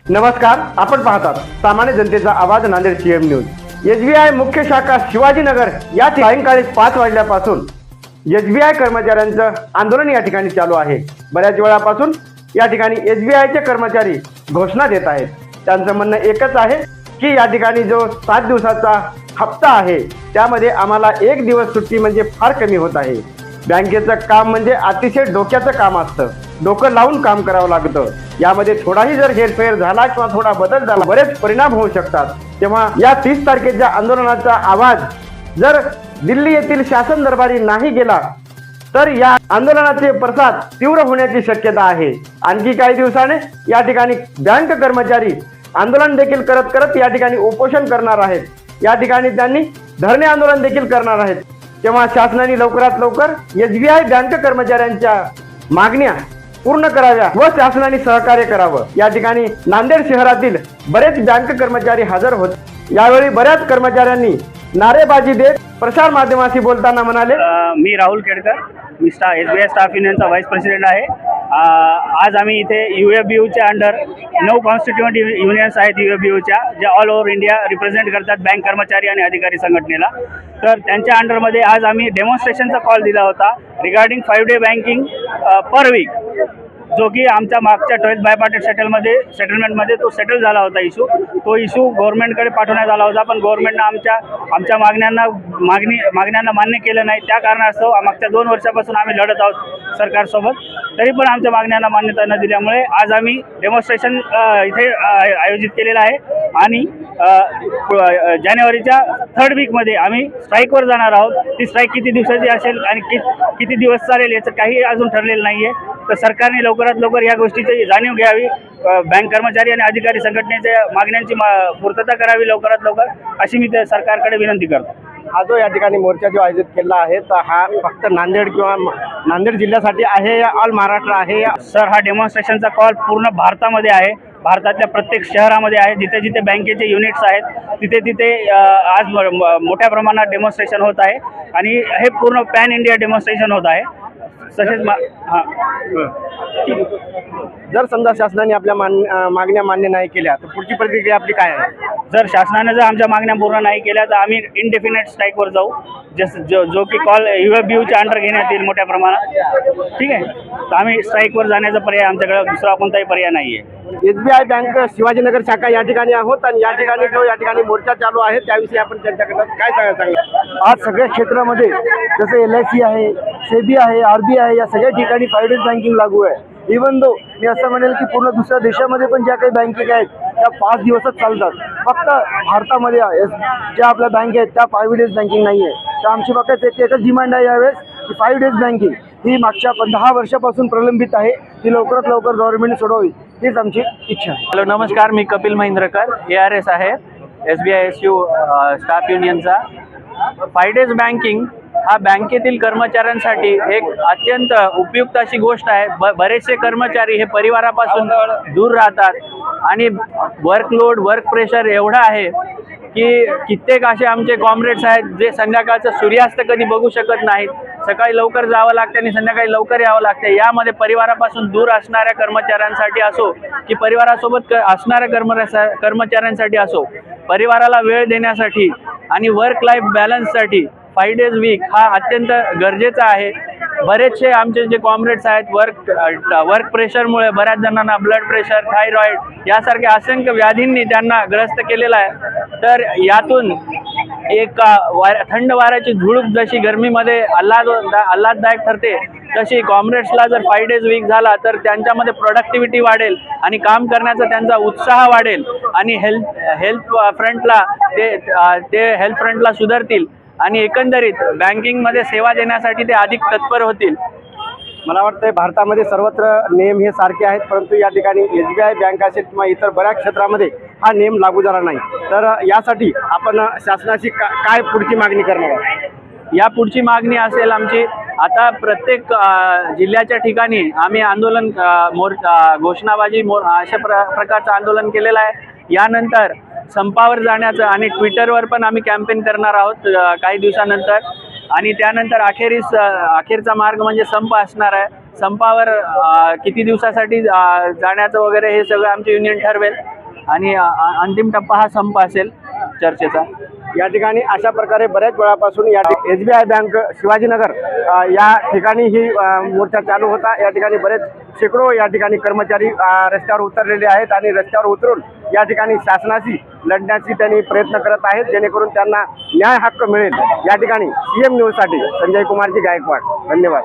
नमस्कार, आपण पाहतात सामान्य जनतेचा आवाज नांदेड सीएम न्यूज। एसबीआय मुख्य शाखा शिवाजीनगर या सायंकाळी 5 वाजल्यापासून एसबीआय कर्मचाऱ्यांचं आंदोलन या ठिकाणी चालू आहे। बऱ्याच वेळापासून या ठिकाणी एसबीआयचे कर्मचारी घोषणा देत आहेत। त्यांचं म्हणणं एकच आहे की या ठिकाणी जो 7 दिवसाचा हप्ता आहे त्यामध्ये आम्हाला 1 दिवस सुट्टी म्हणजे फार कमी होत आहे। बँकेचं काम म्हणजे अतिशय डोक्याचं काम असतं, डोकं लावून काम करावं लागतं। यामध्ये थोडाही जर हेरफेर झाला किंवा थोडा बदल झाला बरेच परिणाम होऊ शकतात। तेव्हा या 30 तारखेच्या आंदोलनाचा आवाज जर दिल्ली येथील शासन दरबारी नाही गेला तर या आंदोलनाचे पडसाद तीव्र होण्याची शक्यता आहे। आणखी काही दिवसाने या ठिकाणी बँक कर्मचारी आंदोलन देखील करत या ठिकाणी उपोषण करणार आहेत। या ठिकाणी त्यांनी धरणे आंदोलन देखील करणार आहेत। तेव्हा शासनाने लवकरात लवकर एसबीआय बँक कर्मचाऱ्यांच्या मागण्या पूर्ण कराव्या व शासनाने सहकार्य करावं। या ठिकाणी नांदेड शहरातील बरेच बँक कर्मचारी हजर होते। यावेळी बऱ्याच कर्मचाऱ्यांनी नारेबाजी देत प्रसार माध्यमांशी बोलताना म्हणाले, मी राहुल केडकर, मी एसबीआय स्टाफ युनियनचा व्हाईस प्रेसिडेंट आहे। आज आम्ही इथे UFBUच्या अंडर 9 कॉन्स्टिट्युएंट युनियन्स आहेत UFBUच्या, ज्या ऑल ओव्हर इंडिया रिप्रेझेंट करतात बँक कर्मचारी आणि अधिकारी संघटनेला। तर त्यांच्या अंडरमध्ये आज आम्ही डेमॉन्स्ट्रेशनचा कॉल दिला होता रिगार्डिंग 5 डे बँकिंग पर वीक, जो की आमच्या मागच्या 12th बायपार्टेट सेटलमेंटमध्ये तो सेटल झाला होता इशू। तो इशू गव्हर्नमेंटकडे पाठवण्यात आला होता, पण गव्हर्नमेंटनं आमच्या मागण्यांना मान्य केलं नाही। त्या कारणास्तव मागच्या 2 वर्षापासून आम्ही लढत आहोत सरकारसोबत, तरी पण आमच्या मागण्यांना मान्यता न दिल्यामुळे आज आम्ही डेमॉन्स्ट्रेशन इथे आयोजित केलेलं आहे। आणि जानेवारीच्या 3rd वीकमध्ये आम्ही स्ट्राईकवर जाणार आहोत। ती स्ट्राईक किती दिवसाची असेल आणि किती दिवस चालेल याचं काही अजून ठरलेलं नाही आहे। तर सरकारने लवकरात लवकर या गोष्टीची जाणीव घ्यावी, बँक कर्मचारी आणि अधिकारी संघटनेच्या मागण्यांची पूर्तता करावी लवकरात लवकर, अशी मी सरकारकडे विनंती करतो। हा जो या ठिकाणी मोर्चा जो आयोजित केला आहे तर हा फक्त नांदेड किंवा नांदेड जिल्ह्यासाठी आहे या ऑल महाराष्ट्र आहे? सर, हा डेमॉन्स्ट्रेशनचा कॉल पूर्ण भारतामध्ये आहे, भारतातल्या प्रत्येक शहरामध्ये आहे। जिथे जिथे बँकेचे युनिट्स आहेत तिथे आज मोठ्या प्रमाणात डेमॉन्स्ट्रेशन होत आहे आणि हे पूर्ण पॅन इंडिया डेमॉन्स्ट्रेशन होत आहे। तसेच जर समजा शासनाने आपल्या मागण्या मान्य नाही केल्या तर पुढची प्रतिक्रिया आपली काय आहे? जर शासनाने जर आमच्या मागण्या पूर्ण नाही केल्या तर आम्ही इनडेफिनेट स्ट्राईकवर जाऊ, जो की कॉल UFBUच्या अंडर घेण्यात येईल मोठ्या प्रमाणात। ठीक आहे, तर आम्ही स्ट्राईकवर जाण्याचा पर्याय आमच्याकडे दुसरा कोणताही पर्याय नाही आहे। एसबीआय बँक शिवाजीनगर शाखा या ठिकाणी आहोत आणि या ठिकाणी मोर्चा चालू आहे त्याविषयी आपण चर्चा करतात। काय सांगा? आज सगळ्या क्षेत्रामध्ये जसं LIC आहे, सेबी आहे, RBI आहे, या सगळ्या ठिकाणी 5 डेज बँकिंग लागू आहे। इवन दो मी असं म्हणेल की पूर्ण दुसऱ्या देशामध्ये पण ज्या काही बँकिंग आहेत त्या 5 दिवसच चालतात। फक्त भारतामध्ये ज्या आपल्या बँक आहेत त्या 5 डेज बँकिंग नाही आहे। तर आमची फक्त एकच डिमांड आहे यावेळेस की 5 डेज बँकिंग ही मागच्या 10 वर्षापासून प्रलंबित आहे, ती लवकरात लवकर गव्हर्नमेंट सोडवावी, हीच आमची इच्छा आहे। हॅलो, नमस्कार, मी कपिल महेंद्रकर, ARS आहे, SBI SU स्टाफ युनियनचा। 5 डेज बँकिंग हा बँकेतील कर्मचाऱ्यांसाठी एक अत्यंत उपयुक्त अशी गोष्ट आहे। बरेचसे कर्मचारी हे परिवारापासून दूर राहतात आणि वर्क प्रेशर एवढा आहे की कित्येक असे आमचे कॉम्रेड्स आहेत जे संध्याकाळचं सूर्यास्त कधी बघू शकत नाहीत। सकाळी लवकर जावं लागतं आणि संध्याकाळी लवकर यावं लागतं। यामध्ये परिवारापासून दूर असणाऱ्या कर्मचाऱ्यांसाठी असो की परिवारासोबत असणाऱ्या कर्मचाऱ्यांसाठी असो, परिवाराला वेळ देण्यासाठी आणि वर्क लाईफ बॅलन्ससाठी 5 डेज वीक हा अत्यंत गरजेचा आहे। बरेचसे आमचे जे कॉम्रेड्स आहेत वर्क प्रेशरमुळे बऱ्याच जणांना ब्लड प्रेशर, थायरॉइड यासारख्या असंख्य व्याधींनी त्यांना ग्रस्त केलेला आहे। तर यातून एक थंड वाऱ्याची झुळूक जशी गरमीमध्ये आल्हाददायक ठरते, तशी कॉम्रेड्सला जर 5 डेज वीक झाला तर त्यांच्यामध्ये प्रोडक्टिव्हिटी वाढेल आणि काम करण्याचा त्यांचा उत्साह वाढेल आणि हेल्थ फ्रंटला सुधारतील आणि एकंदरीत बँकिंगमध्ये सेवा देण्यासाठी ते अधिक तत्पर होतील। मला वाटतं भारतामध्ये सर्वत्र नियम हे सारखे आहेत, परंतु या ठिकाणी एसबीआय बँक असेल किंवा इतर बऱ्याच क्षेत्रामध्ये हा नियम लागू झाला नाही। तर यासाठी आपण शासनाची काय पुढची मागणी करणार आहोत? या पुढची मागणी असेल आमची, आता प्रत्येक जिल्ह्याच्या ठिकाणी आम्ही आंदोलन घोषणाबाजी अशा प्रकारचं आंदोलन केलेलं आहे। यानंतर संपावर जाण्याचं आणि ट्विटरवर पण आम्ही कॅम्पेन करणार आहोत काही दिवसानंतर। आणि त्यानंतर अखेरचा मार्ग म्हणजे संप असणार आहे। संपावर किती दिवसासाठी जाण्याचं वगैरे हे सगळं आमचे युनियन ठरवेल। आणि अंतिम टप्पा हा संप असेल चर्चेचा. या ठिकाणी अशा प्रकारे बऱ्याच वेळापासून या SBI बँक शिवाजीनगर या ठिकाणी ही मोर्चा चालू होता. या ठिकाणी बरेच शेकडो या ठिकाणी कर्मचारी रस्त्यावर उतरलेले आहेत आणि रस्त्यावर उतरून या ठिकाणी शासनाशी लढण्याची त्यांनी प्रयत्न करत आहेत, जेणेकरून त्यांना न्याय हक्क मिळेल. या ठिकाणी CM न्यूजसाठी संजय कुमारजी गायकवाड. धन्यवाद.